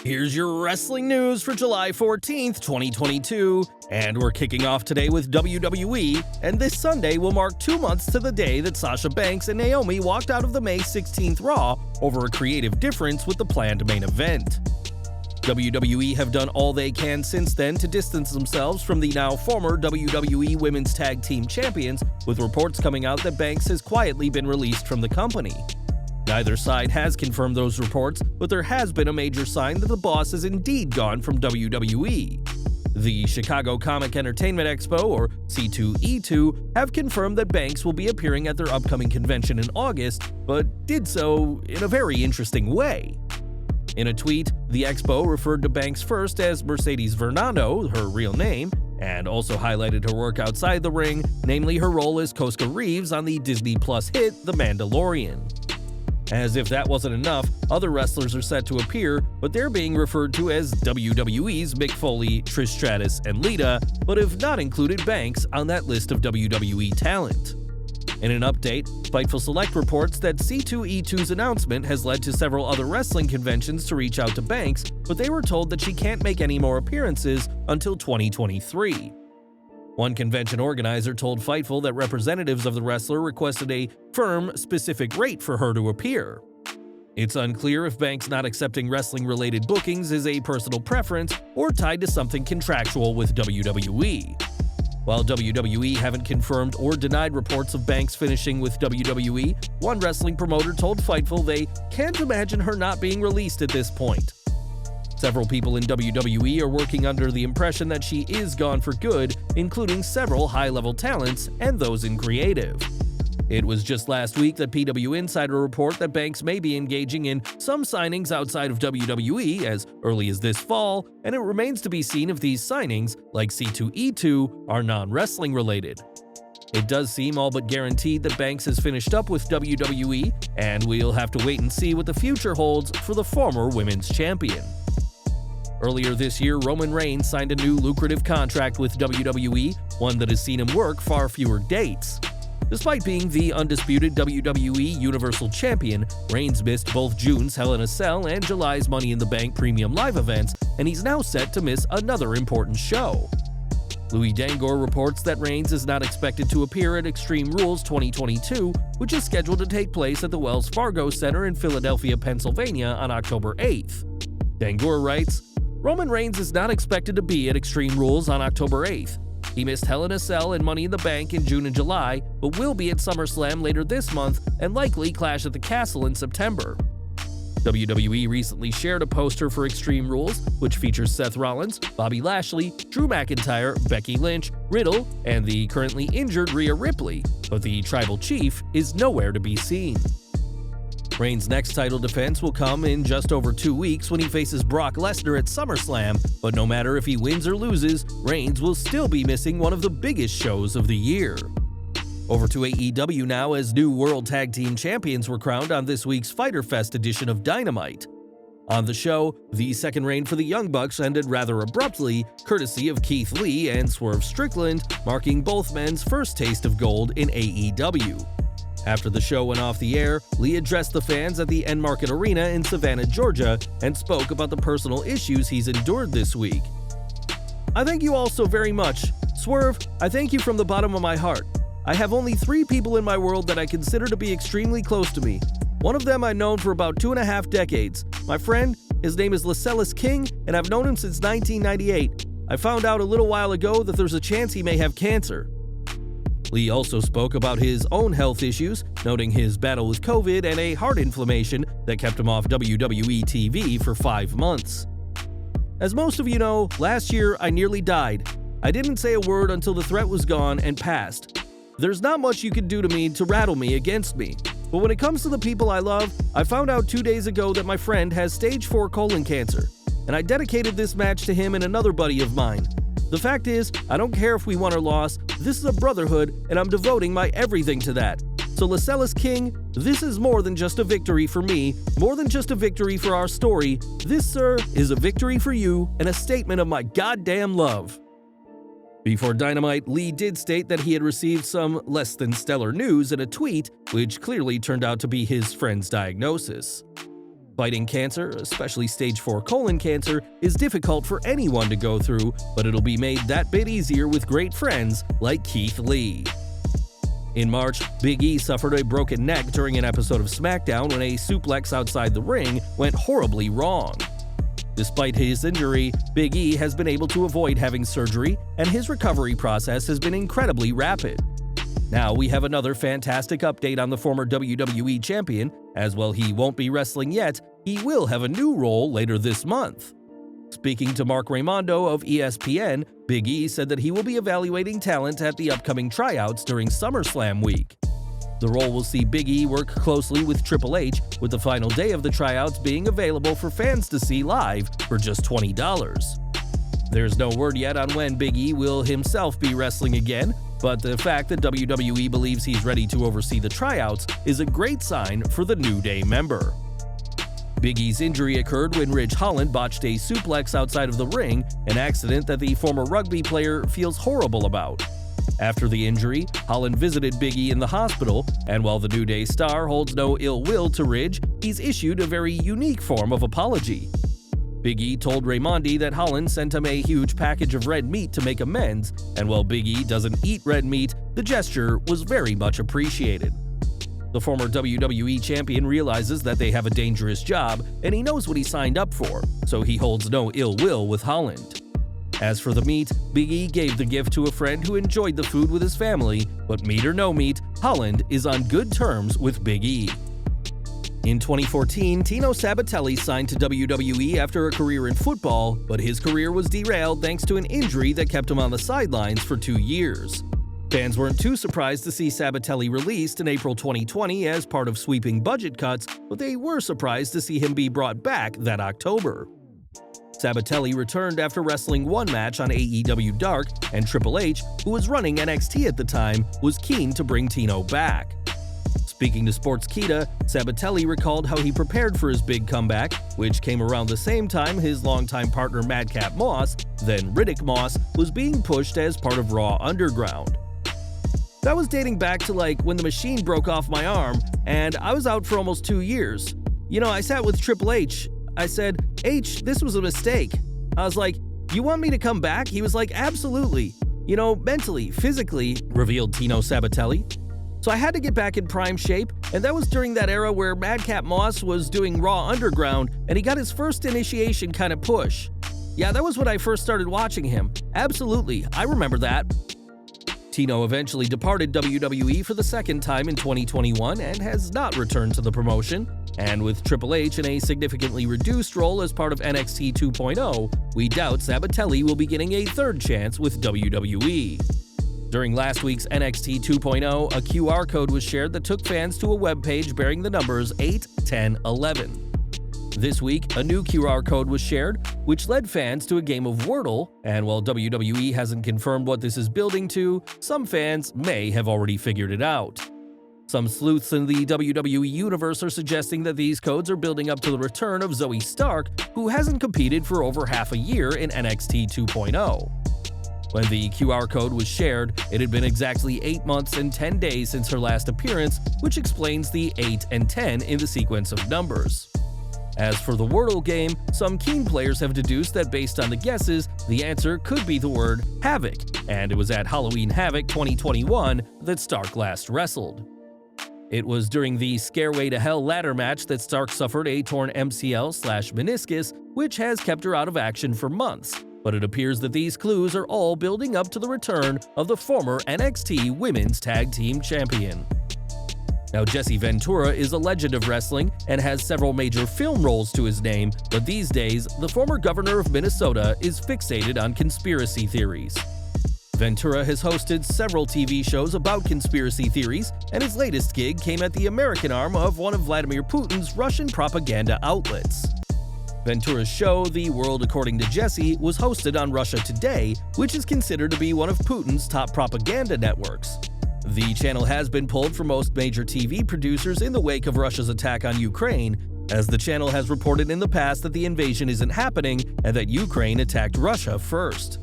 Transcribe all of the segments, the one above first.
Here's your wrestling news for July 14th, 2022, and we're kicking off today with WWE, and this Sunday will mark 2 months to the day that Sasha Banks and Naomi walked out of the May 16th Raw over a creative difference with the planned main event. WWE have done all they can since then to distance themselves from the now former WWE Women's Tag Team Champions, with reports coming out that Banks has quietly been released from the company. Neither side has confirmed those reports, but there has been a major sign that the boss is indeed gone from WWE. The Chicago Comic Entertainment Expo, or C2E2, have confirmed that Banks will be appearing at their upcoming convention in August, but did so in a very interesting way. In a tweet, the Expo referred to Banks first as Mercedes Vernando, her real name, and also highlighted her work outside the ring, namely her role as Koska Reeves on the Disney Plus hit The Mandalorian. As if that wasn't enough, other wrestlers are set to appear, but they're being referred to as WWE's Mick Foley, Trish Stratus, and Lita, but have not included Banks on that list of WWE talent. In an update, Fightful Select reports that C2E2's announcement has led to several other wrestling conventions to reach out to Banks, but they were told that she can't make any more appearances until 2023. One convention organizer told Fightful that representatives of the wrestler requested a firm, specific rate for her to appear. It's unclear if Banks not accepting wrestling-related bookings is a personal preference or tied to something contractual with WWE. While WWE haven't confirmed or denied reports of Banks finishing with WWE, one wrestling promoter told Fightful they can't imagine her not being released at this point. Several people in WWE are working under the impression that she is gone for good, including several high-level talents and those in creative. It was just last week that PW Insider reported that Banks may be engaging in some signings outside of WWE as early as this fall, and it remains to be seen if these signings, like C2E2, are non-wrestling related. It does seem all but guaranteed that Banks has finished up with WWE, and we'll have to wait and see what the future holds for the former women's champion. Earlier this year, Roman Reigns signed a new lucrative contract with WWE, one that has seen him work far fewer dates. Despite being the undisputed WWE Universal Champion, Reigns missed both June's Hell in a Cell and July's Money in the Bank premium live events, and he's now set to miss another important show. Louis Dangor reports that Reigns is not expected to appear at Extreme Rules 2022, which is scheduled to take place at the Wells Fargo Center in Philadelphia, Pennsylvania on October 8th. Dangor writes, Roman Reigns is not expected to be at Extreme Rules on October 8th. He missed Hell in a Cell and Money in the Bank in June and July, but will be at SummerSlam later this month and likely Clash at the Castle in September. WWE recently shared a poster for Extreme Rules, which features Seth Rollins, Bobby Lashley, Drew McIntyre, Becky Lynch, Riddle, and the currently injured Rhea Ripley, but the Tribal Chief is nowhere to be seen. Reigns' next title defense will come in just over 2 weeks when he faces Brock Lesnar at SummerSlam, but no matter if he wins or loses, Reigns will still be missing one of the biggest shows of the year. Over to AEW now, as new World Tag Team Champions were crowned on this week's Fyter Fest edition of Dynamite. On the show, the second reign for the Young Bucks ended rather abruptly, courtesy of Keith Lee and Swerve Strickland, marking both men's first taste of gold in AEW. After the show went off the air, Lee addressed the fans at the End Market Arena in Savannah, Georgia, and spoke about the personal issues he's endured this week. I thank you all so very much. Swerve, I thank you from the bottom of my heart. I have only 3 people in my world that I consider to be extremely close to me. One of them I've known for about 2.5 decades. My friend, his name is Lascelles King, and I've known him since 1998. I found out a little while ago that there's a chance he may have cancer. Lee also spoke about his own health issues, noting his battle with COVID and a heart inflammation that kept him off WWE TV for 5 months. As most of you know, last year I nearly died. I didn't say a word until the threat was gone and passed. There's not much you can do to me to rattle me against me. But when it comes to the people I love, I found out 2 days ago that my friend has stage 4 colon cancer, and I dedicated this match to him and another buddy of mine. The fact is, I don't care if we won or lost, this is a brotherhood, and I'm devoting my everything to that. So Lascelles King, this is more than just a victory for me, more than just a victory for our story. This, sir, is a victory for you and a statement of my goddamn love. Before Dynamite, Lee did state that he had received some less than stellar news in a tweet, which clearly turned out to be his friend's diagnosis. Fighting cancer, especially stage 4 colon cancer, is difficult for anyone to go through, but it'll be made that bit easier with great friends like Keith Lee. In March, Big E suffered a broken neck during an episode of SmackDown when a suplex outside the ring went horribly wrong. Despite his injury, Big E has been able to avoid having surgery, and his recovery process has been incredibly rapid. Now we have another fantastic update on the former WWE champion. As well, he won't be wrestling yet, he will have a new role later this month. Speaking to Mark Raimondo of ESPN, Big E said that he will be evaluating talent at the upcoming tryouts during SummerSlam week. The role will see Big E work closely with Triple H, with the final day of the tryouts being available for fans to see live for just $20. There's no word yet on when Big E will himself be wrestling again, but the fact that WWE believes he's ready to oversee the tryouts is a great sign for the New Day member. Big E's injury occurred when Ridge Holland botched a suplex outside of the ring, an accident that the former rugby player feels horrible about. After the injury, Holland visited Big E in the hospital, and while the New Day star holds no ill will to Ridge, he's issued a very unique form of apology. Big E told Raimondi that Holland sent him a huge package of red meat to make amends, and while Big E doesn't eat red meat, the gesture was very much appreciated. The former WWE champion realizes that they have a dangerous job, and he knows what he signed up for, so he holds no ill will with Holland. As for the meat, Big E gave the gift to a friend who enjoyed the food with his family, but meat or no meat, Holland is on good terms with Big E. In 2014, Tino Sabbatelli signed to WWE after a career in football, but his career was derailed thanks to an injury that kept him on the sidelines for 2 years. Fans weren't too surprised to see Sabbatelli released in April 2020 as part of sweeping budget cuts, but they were surprised to see him be brought back that October. Sabbatelli returned after wrestling one match on AEW Dark, and Triple H, who was running NXT at the time, was keen to bring Tino back. Speaking to Sportskeeda, Sabbatelli recalled how he prepared for his big comeback, which came around the same time his longtime partner Madcap Moss, then Riddick Moss, was being pushed as part of Raw Underground. That was dating back to when the machine broke off my arm, and I was out for almost 2 years. I sat with Triple H. I said, "H, this was a mistake." I was like, "You want me to come back?" He was like, "Absolutely. Mentally, physically," revealed Tino Sabbatelli. So I had to get back in prime shape, and that was during that era where Madcap Moss was doing Raw Underground, and he got his first initiation kind of push. Yeah, that was when I first started watching him. Absolutely, I remember that. Tino eventually departed WWE for the second time in 2021 and has not returned to the promotion. And with Triple H in a significantly reduced role as part of NXT 2.0, we doubt Sabbatelli will be getting a third chance with WWE. During last week's NXT 2.0, a QR code was shared that took fans to a webpage bearing the numbers 8, 10, 11. This week, a new QR code was shared, which led fans to a game of Wordle, and while WWE hasn't confirmed what this is building to, some fans may have already figured it out. Some sleuths in the WWE universe are suggesting that these codes are building up to the return of Zoe Stark, who hasn't competed for over half a year in NXT 2.0. When the QR code was shared, it had been exactly 8 months and 10 days since her last appearance, which explains the 8 and 10 in the sequence of numbers. As for the Wordle game, some keen players have deduced that based on the guesses, the answer could be the word Havoc, and it was at Halloween Havoc 2021 that Stark last wrestled. It was during the Scareway to Hell ladder match that Stark suffered a torn MCL/meniscus, which has kept her out of action for months. But it appears that these clues are all building up to the return of the former NXT Women's Tag Team Champion. Now, Jesse Ventura is a legend of wrestling and has several major film roles to his name, but these days, the former governor of Minnesota is fixated on conspiracy theories. Ventura has hosted several TV shows about conspiracy theories, and his latest gig came at the American arm of one of Vladimir Putin's Russian propaganda outlets. Ventura's show, The World According to Jesse, was hosted on Russia Today, which is considered to be one of Putin's top propaganda networks. The channel has been pulled from most major TV producers in the wake of Russia's attack on Ukraine, as the channel has reported in the past that the invasion isn't happening and that Ukraine attacked Russia first.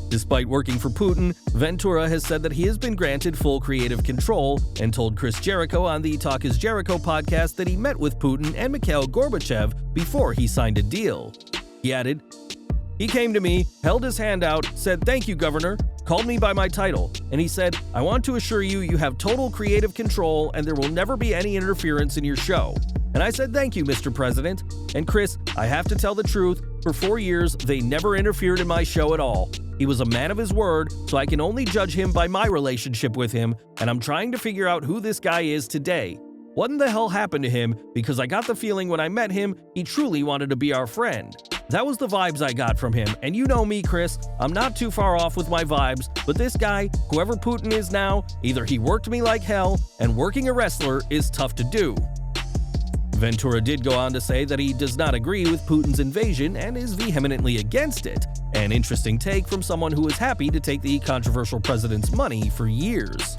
Despite working for Puttin, Ventura has said that he has been granted full creative control and told Chris Jericho on the Talk is Jericho podcast that he met with Puttin and Mikhail Gorbachev before he signed a deal. He added, "He came to me, held his hand out, said, 'Thank you, Governor,' called me by my title, and he said, 'I want to assure you you have total creative control and there will never be any interference in your show.' And I said, 'Thank you, Mr. President.' And Chris, I have to tell the truth, for 4 years they never interfered in my show at all. He was a man of his word, so I can only judge him by my relationship with him, and I'm trying to figure out who this guy is today. What in the hell happened to him? Because I got the feeling when I met him, he truly wanted to be our friend. That was the vibes I got from him, and you know me, Chris, I'm not too far off with my vibes, but this guy, whoever Puttin is now, either he worked me like hell, and working a wrestler is tough to do." Ventura did go on to say that he does not agree with Putin's invasion and is vehemently against it, an interesting take from someone who is happy to take the controversial president's money for years.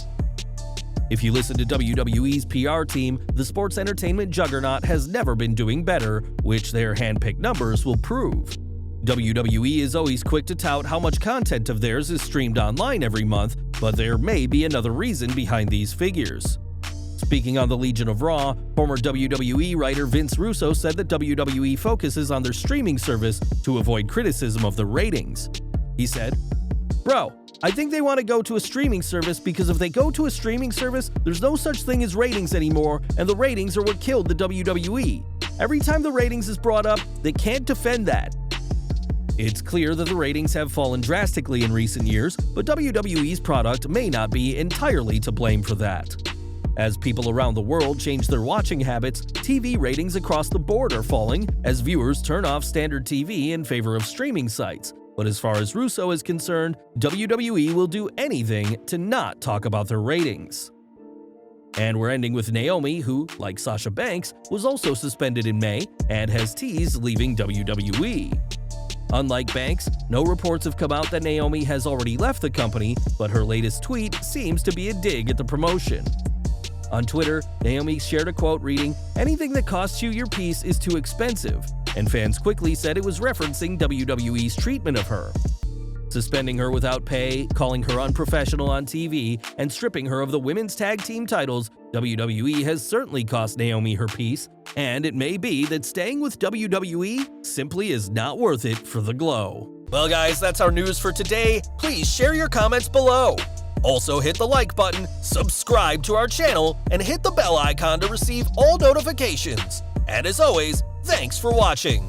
If you listen to WWE's PR team, the sports entertainment juggernaut has never been doing better, which their hand-picked numbers will prove. WWE is always quick to tout how much content of theirs is streamed online every month, but there may be another reason behind these figures. Speaking on the Legion of Raw, former WWE writer Vince Russo said that WWE focuses on their streaming service to avoid criticism of the ratings. He said, "Bro, I think they want to go to a streaming service because if they go to a streaming service, there's no such thing as ratings anymore, and the ratings are what killed the WWE. Every time the ratings is brought up, they can't defend that." It's clear that the ratings have fallen drastically in recent years, but WWE's product may not be entirely to blame for that. As people around the world change their watching habits, TV ratings across the board are falling as viewers turn off standard TV in favor of streaming sites. But as far as Russo is concerned, WWE will do anything to not talk about their ratings. And we're ending with Naomi, who, like Sasha Banks, was also suspended in May and has teased leaving WWE. Unlike Banks, no reports have come out that Naomi has already left the company, but her latest tweet seems to be a dig at the promotion. On Twitter, Naomi shared a quote reading, "Anything that costs you your piece is too expensive," and fans quickly said it was referencing WWE's treatment of her. Suspending her without pay, calling her unprofessional on TV, and stripping her of the women's tag team titles, WWE has certainly cost Naomi her piece, and it may be that staying with WWE simply is not worth it for the glow. Well guys, that's our news for today. Please share your comments below. Also hit the like button, subscribe to our channel, and hit the bell icon to receive all notifications. And as always, thanks for watching.